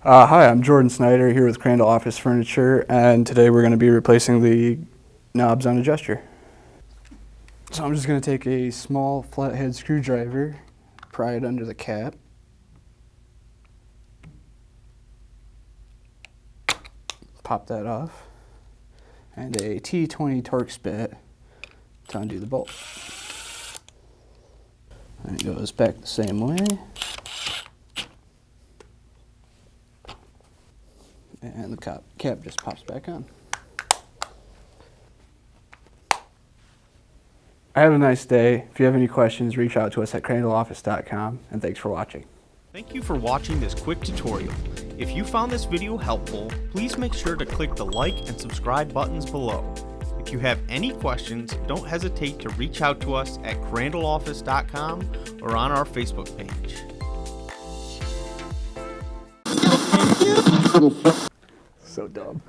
Hi, I'm Jordan Snyder here with Crandall Office Furniture, and today we're going to be replacing the knobs on a Gesture. So I'm just going to take a small flathead screwdriver, pry it under the cap, pop that off, and a T-20 Torx bit to undo the bolt. And it goes back the same way. And the cap just pops back on. Have a nice day. If you have any questions, reach out to us at crandalloffice.com, and thanks for watching. Thank you for watching this quick tutorial. If you found this video helpful, please make sure to click the like and subscribe buttons below. If you have any questions, don't hesitate to reach out to us at crandalloffice.com or on our Facebook page. So dumb.